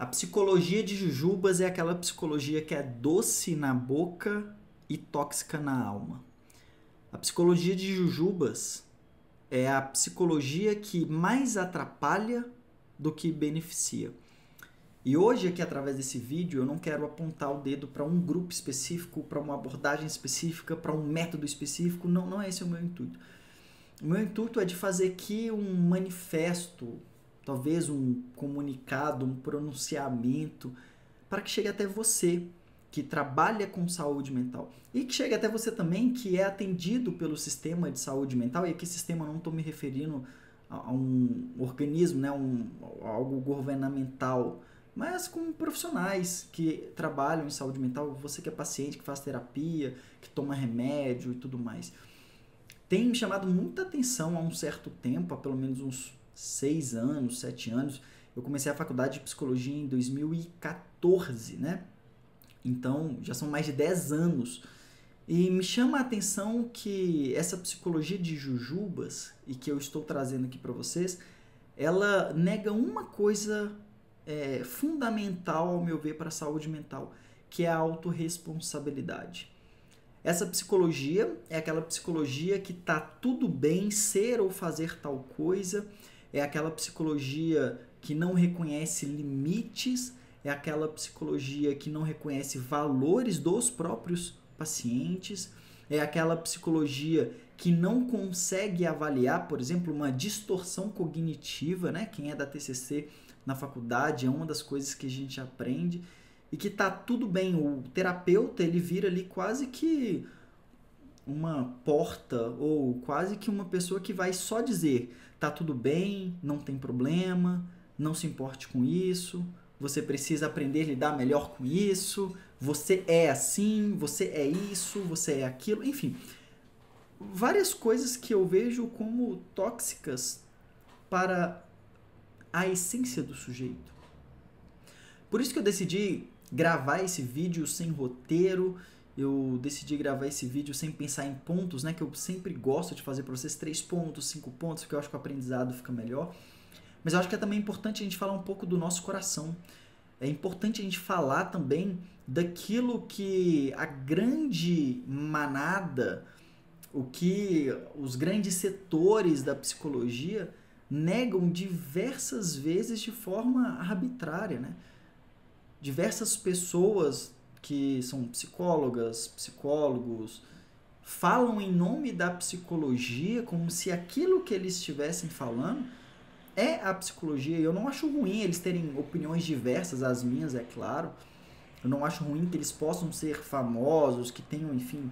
A psicologia de jujubas é aquela psicologia que é doce na boca e tóxica na alma. A psicologia de jujubas é a psicologia que mais atrapalha do que beneficia. E hoje, aqui através desse vídeo, eu não quero apontar o dedo para um grupo específico, para uma abordagem específica, para um método específico. Não é esse o meu intuito. O meu intuito é de fazer aqui um manifesto, talvez um comunicado, um pronunciamento, para que chegue até você, que trabalha com saúde mental. E que chegue até você também, que é atendido pelo sistema de saúde mental. E aqui sistema não estou me referindo a um organismo, né, algo governamental, mas com profissionais que trabalham em saúde mental, você que é paciente, que faz terapia, que toma remédio e tudo mais. Tem me chamado muita atenção há um certo tempo, há pelo menos uns 6 anos, 7 anos. Eu comecei a faculdade de psicologia em 2014, né? Então, já são mais de 10 anos. E me chama a atenção que essa psicologia de jujubas, e que eu estou trazendo aqui para vocês, ela nega uma coisa fundamental, ao meu ver, para a saúde mental, que é a autorresponsabilidade. Essa psicologia é aquela psicologia que tá tudo bem ser ou fazer tal coisa, é aquela psicologia que não reconhece limites, é aquela psicologia que não reconhece valores dos próprios pacientes, é aquela psicologia que não consegue avaliar, por exemplo, uma distorção cognitiva, né? Quem é da TCC na faculdade é uma das coisas que a gente aprende, e que tá tudo bem. O terapeuta, ele vira ali quase que uma porta, ou quase que uma pessoa que vai só dizer: tá tudo bem, não tem problema, não se importe com isso, você precisa aprender a lidar melhor com isso, você é assim, você é isso, você é aquilo, enfim. Várias coisas que eu vejo como tóxicas para a essência do sujeito. Por isso que eu decidi gravar esse vídeo sem roteiro, eu decidi gravar esse vídeo sem pensar em pontos, né? Que eu sempre gosto de fazer para vocês 3 pontos, 5 pontos, porque eu acho que o aprendizado fica melhor. Mas eu acho que é também importante a gente falar um pouco do nosso coração. É importante a gente falar também daquilo que a grande manada, o que os grandes setores da psicologia negam diversas vezes de forma arbitrária, né? Diversas pessoas que são psicólogas, psicólogos, falam em nome da psicologia como se aquilo que eles estivessem falando é a psicologia. Eu não acho ruim eles terem opiniões diversas, as minhas, é claro. Eu não acho ruim que eles possam ser famosos, que tenham, enfim,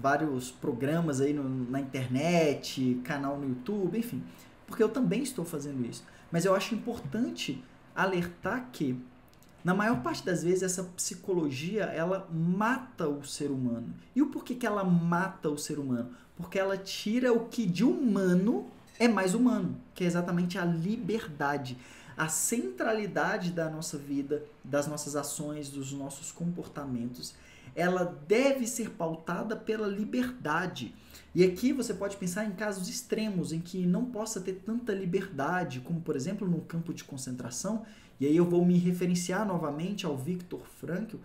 vários programas aí na internet, canal no YouTube, enfim. Porque eu também estou fazendo isso. Mas eu acho importante alertar que, na maior parte das vezes, essa psicologia, ela mata o ser humano. E o porquê que ela mata o ser humano? Porque ela tira o que de humano é mais humano, que é exatamente a liberdade, a centralidade da nossa vida, das nossas ações, dos nossos comportamentos. Ela deve ser pautada pela liberdade. E aqui você pode pensar em casos extremos em que não possa ter tanta liberdade, como por exemplo no campo de concentração. E aí eu vou me referenciar novamente ao Viktor Frankl,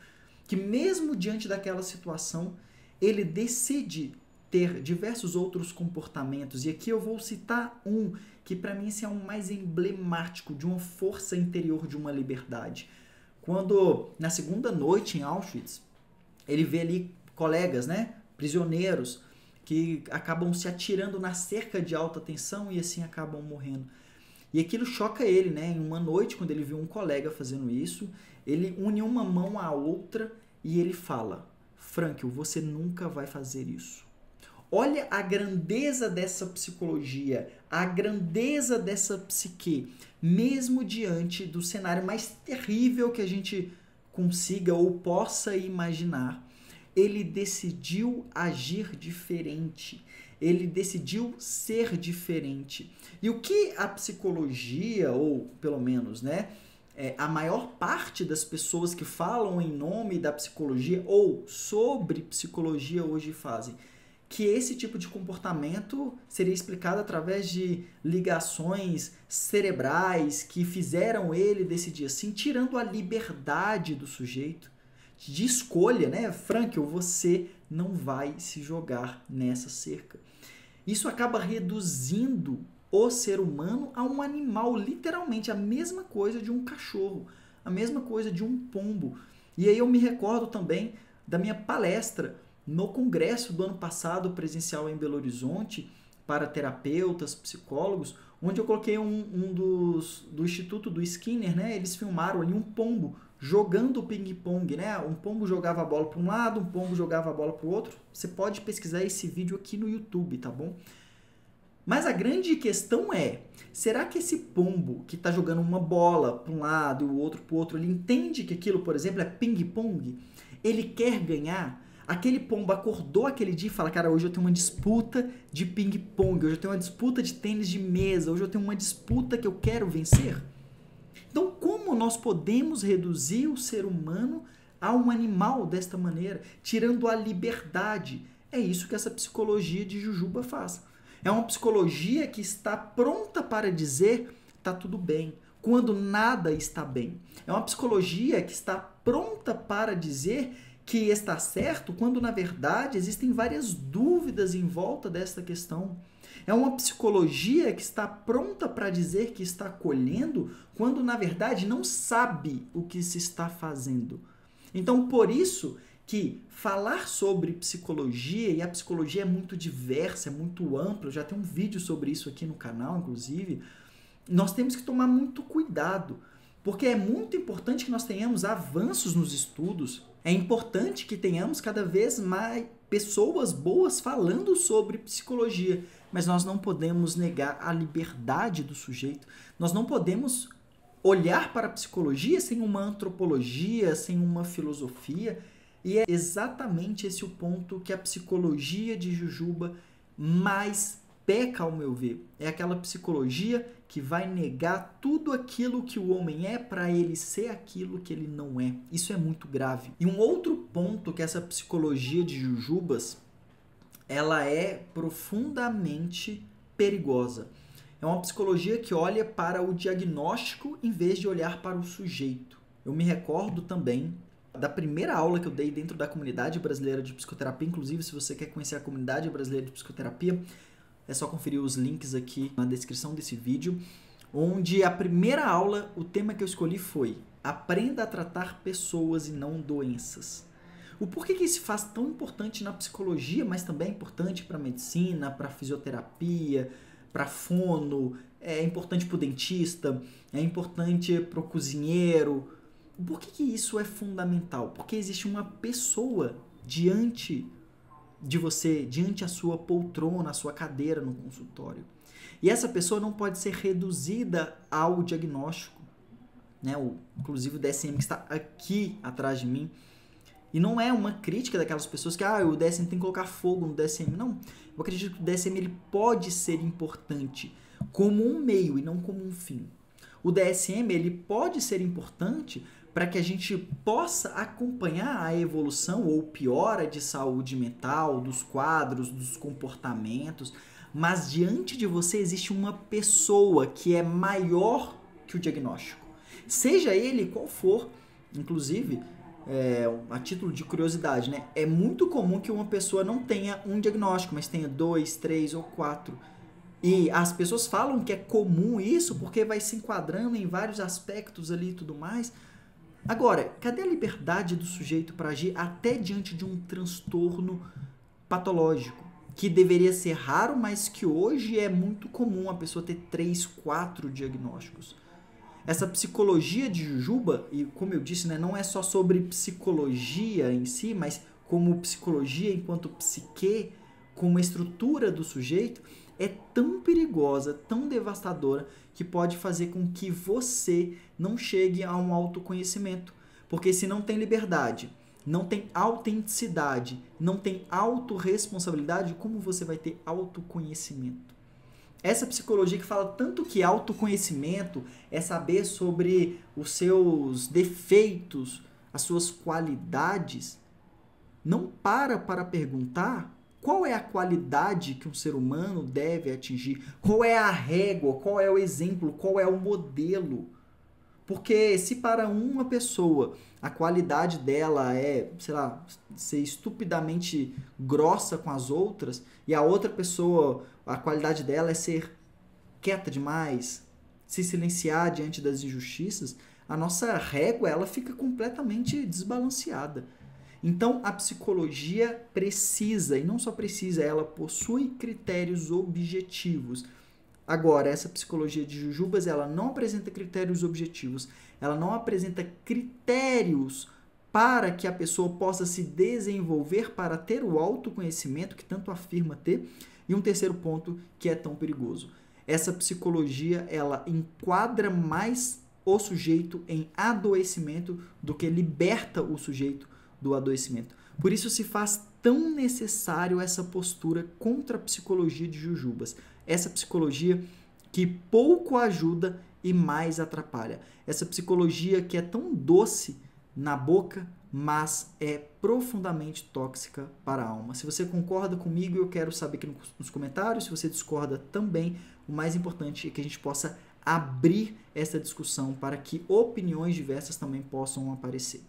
que mesmo diante daquela situação, ele decide ter diversos outros comportamentos. E aqui eu vou citar um que para mim esse é um mais emblemático de uma força interior de uma liberdade. Quando na segunda noite em Auschwitz, ele vê ali colegas, né, prisioneiros, que acabam se atirando na cerca de alta tensão e assim acabam morrendo. E aquilo choca ele, né? Em uma noite, quando ele viu um colega fazendo isso, ele une uma mão à outra e ele fala: Frankl, você nunca vai fazer isso. Olha a grandeza dessa psicologia, a grandeza dessa psique, mesmo diante do cenário mais terrível que a gente consiga ou possa imaginar. Ele decidiu agir diferente. Ele decidiu ser diferente. E o que a psicologia, ou pelo menos, né, a maior parte das pessoas que falam em nome da psicologia ou sobre psicologia hoje fazem? que esse tipo de comportamento seria explicado através de ligações cerebrais que fizeram ele decidir assim, tirando a liberdade do sujeito de escolha, né? Frankel, você não vai se jogar nessa cerca. Isso acaba reduzindo o ser humano a um animal, literalmente a mesma coisa de um cachorro, a mesma coisa de um pombo. E aí eu me recordo também da minha palestra no congresso do ano passado, presencial em Belo Horizonte, para terapeutas, psicólogos, onde eu coloquei do Instituto do Skinner, né? Eles filmaram ali um pombo jogando ping-pong, né? Um pombo jogava a bola para um lado, um pombo jogava a bola para o outro. Você pode pesquisar esse vídeo aqui no YouTube, tá bom? Mas a grande questão é, será que esse pombo que está jogando uma bola para um lado e o outro para o outro, ele entende que aquilo, por exemplo, é ping-pong? Ele quer ganhar? Aquele pombo acordou aquele dia e fala, cara, hoje eu tenho uma disputa de ping-pong, hoje eu tenho uma disputa de tênis de mesa, hoje eu tenho uma disputa que eu quero vencer? Então, como nós podemos reduzir o ser humano a um animal desta maneira, tirando a liberdade? É isso que essa psicologia de Jujuba faz. É uma psicologia que está pronta para dizer tá tudo bem, quando nada está bem. É uma psicologia que está pronta para dizer que está certo, quando na verdade existem várias dúvidas em volta desta questão. É uma psicologia que está pronta para dizer que está acolhendo, quando na verdade não sabe o que se está fazendo. Então, por isso que falar sobre psicologia, e a psicologia é muito diversa, é muito ampla, já tem um vídeo sobre isso aqui no canal, inclusive, nós temos que tomar muito cuidado, porque é muito importante que nós tenhamos avanços nos estudos, é importante que tenhamos cada vez mais pessoas boas falando sobre psicologia, mas nós não podemos negar a liberdade do sujeito, nós não podemos olhar para a psicologia sem uma antropologia, sem uma filosofia, e é exatamente esse o ponto que a psicologia de Jujuba mais peca, ao meu ver. É aquela psicologia que vai negar tudo aquilo que o homem é para ele ser aquilo que ele não é. Isso é muito grave. E um outro ponto que essa psicologia de Jujubas, ela é profundamente perigosa. É uma psicologia que olha para o diagnóstico em vez de olhar para o sujeito. Eu me recordo também da primeira aula que eu dei dentro da comunidade brasileira de psicoterapia. Inclusive, se você quer conhecer a comunidade brasileira de psicoterapia, é só conferir os links aqui na descrição desse vídeo, onde a primeira aula, o tema que eu escolhi foi Aprenda a tratar pessoas e não doenças. O porquê que isso se faz tão importante na psicologia, mas também é importante para a medicina, para a fisioterapia, para fono, é importante para o dentista, é importante para o cozinheiro. Por que isso é fundamental? Porque existe uma pessoa diante de você, diante a sua poltrona, a sua cadeira no consultório. E essa pessoa não pode ser reduzida ao diagnóstico, né? Inclusive o DSM que está aqui atrás de mim. E não é uma crítica daquelas pessoas que o DSM tem que colocar fogo no DSM. Não. Eu acredito que o DSM ele pode ser importante como um meio e não como um fim. O DSM ele pode ser importante para que a gente possa acompanhar a evolução ou piora de saúde mental, dos quadros, dos comportamentos, mas diante de você existe uma pessoa que é maior que o diagnóstico. Seja ele qual for, inclusive, a título de curiosidade, né? É muito comum que uma pessoa não tenha um diagnóstico, mas tenha 2, 3 ou 4. E as pessoas falam que é comum isso porque vai se enquadrando em vários aspectos ali e tudo mais. Agora, cadê a liberdade do sujeito para agir até diante de um transtorno patológico? Que deveria ser raro, mas que hoje é muito comum a pessoa ter 3, 4 diagnósticos. Essa psicologia de Jujuba, e como eu disse, né, não é só sobre psicologia em si, mas como psicologia enquanto psique, como estrutura do sujeito, é tão perigosa, tão devastadora, que pode fazer com que você não chegue a um autoconhecimento. Porque se não tem liberdade, não tem autenticidade, não tem autorresponsabilidade, como você vai ter autoconhecimento? Essa psicologia que fala tanto que autoconhecimento é saber sobre os seus defeitos, as suas qualidades, não para perguntar qual é a qualidade que um ser humano deve atingir, qual é a régua, qual é o exemplo, qual é o modelo. Porque se para uma pessoa a qualidade dela é, sei lá, ser estupidamente grossa com as outras, e a outra pessoa, a qualidade dela é ser quieta demais, se silenciar diante das injustiças, a nossa régua ela fica completamente desbalanceada. Então, a psicologia precisa, e não só precisa, ela possui critérios objetivos. Agora, essa psicologia de jujubas, ela não apresenta critérios objetivos, ela não apresenta critérios para que a pessoa possa se desenvolver para ter o autoconhecimento que tanto afirma ter. E um terceiro ponto que é tão perigoso. Essa psicologia, ela enquadra mais o sujeito em adoecimento do que liberta o sujeito do adoecimento. Por isso se faz tão necessário essa postura contra a psicologia de jujubas. Essa psicologia que pouco ajuda e mais atrapalha. Essa psicologia que é tão doce na boca, mas é profundamente tóxica para a alma. Se você concorda comigo, eu quero saber aqui nos comentários. Se você discorda também, o mais importante é que a gente possa abrir essa discussão para que opiniões diversas também possam aparecer.